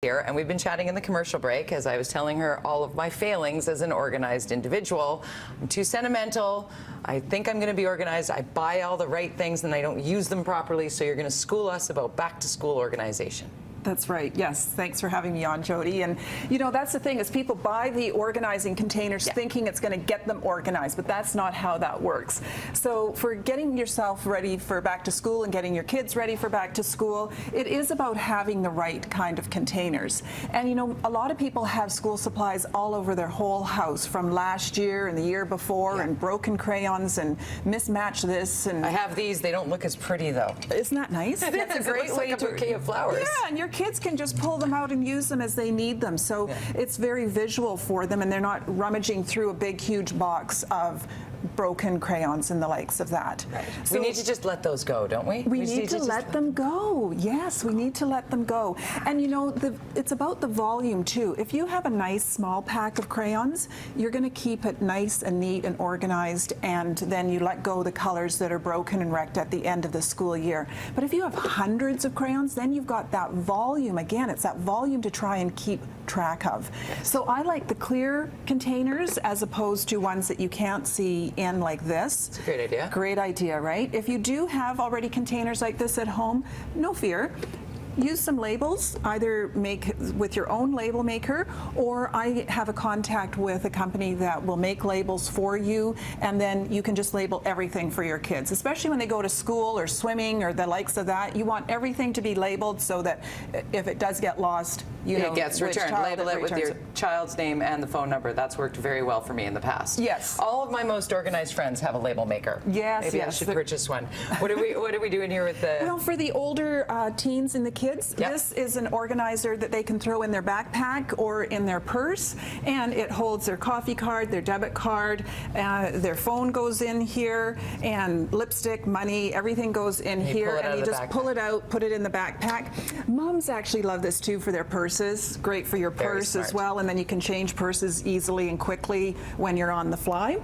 Here, and we've been chatting in the commercial break as I was telling her all of my failings as an organized individual. I'm too sentimental. I think I'm going to be organized. I buy all the right things and I don't use them properly, so you're going to school us about back to school organization. That's right. Yes. Thanks for having me on, Jody. And, you know, that's the thing is people buy the organizing containers thinking it's going to get them organized, but that's not how that works. So for getting yourself ready for back to school and getting your kids ready for back to school, it is about having the right kind of containers. And, you know, a lot of people have school supplies all over their whole house from last year and the year before and broken crayons and mismatched this. And I have these. They don't look as pretty, though. Isn't that nice? That's a great way to bouquet of flowers. Yeah, and your kids can just pull them out and use them as they need them. So it's very visual for them, and they're not rummaging through a big, huge box of broken crayons and the likes of that. Right. So we need to just let those go, don't we? We need to let them go. Yes, we need to let them go. And you know, it's about the volume too. If you have a nice small pack of crayons, you're going to keep it nice and neat and organized, and then you let go the colors that are broken and wrecked at the end of the school year. But if you have hundreds of crayons, then you've got that volume. Again, it's that volume to try and keep track of. So I like the clear containers as opposed to ones that you can't see in like this. It's a great idea. Great idea, right? If you do have already containers like this at home, no fear. Use some labels, either make with your own label maker, or I have a contact with a company that will make labels for you, and then you can just label everything for your kids, especially when they go to school or swimming or the likes of that. You want everything to be labeled so that if it does get lost, you know it gets returned. Label it with your child's name and the phone number. That's worked very well for me in the past. Yes. All of my most organized friends have a label maker. Yes, Maybe I should purchase one. What are we doing here with the... Well, for the older teens and the kids, this is an organizer that they can throw in their backpack or in their purse, and it holds their coffee card, their debit card, their phone goes in here, and lipstick, money, everything goes in here, and you just pull it out, put it in the backpack. Moms actually love this too for their purses. Great for your purse as well, and then you can change purses easily and quickly when you're on the fly.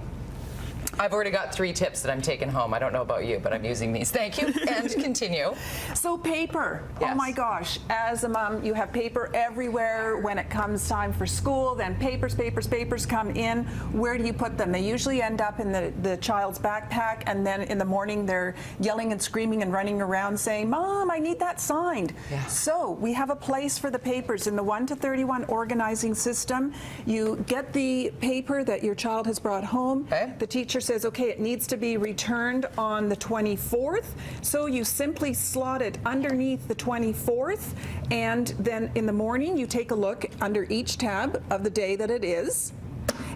I've already got 3 tips that I'm taking home. I don't know about you, but I'm using these. Thank you. And continue. So paper. Yes. Oh my gosh. As a mom, you have paper everywhere when it comes time for school. Then papers come in. Where do you put them? They usually end up in the child's backpack, and then in the morning they're yelling and screaming and running around saying, "Mom, I need that signed." Yeah. So we have a place for the papers in the 1 to 31 organizing system. You get the paper that your child has brought home. Okay. The teacher says, okay, it needs to be returned on the 24th. So you simply slot it underneath the 24th, and then in the morning you take a look under each tab of the day that it is.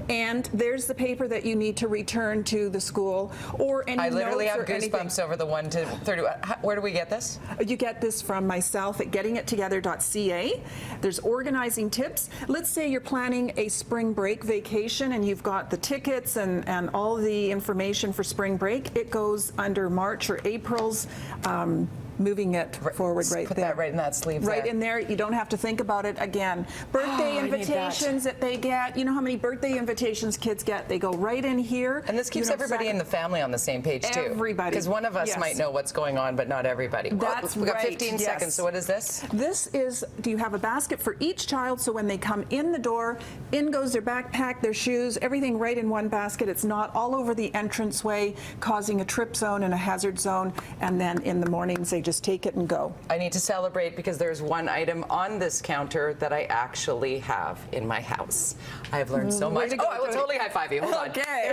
And there's the paper that you need to return to the school, or any I literally notes have or goosebumps anything. over the 1 to 30. Where do we get this? You get this from myself at GettingItTogether.ca. There's organizing tips. Let's say you're planning a spring break vacation and you've got the tickets and all the information for spring break. It goes under March or April's. Moving it forward right Put there. that right in that sleeve Right there. in there. You don't have to think about it again. Birthday invitations that they get. You know how many birthday invitations kids get? They go right in here. And this keeps everybody in the family on the same page too. Everybody. Because one of us might know what's going on, but not everybody. That's We've got right, 15 seconds. So what is this? This is, do you have a basket for each child, so when they come in the door, in goes their backpack, their shoes, everything right in one basket. It's not all over the entranceway, causing a trip zone and a hazard zone, and then in the mornings they just take it and go. I need to celebrate because there's one item on this counter that I actually have in my house. I have learned so much. Way to go, I will Jody. totally high-five you. Hold on. Okay.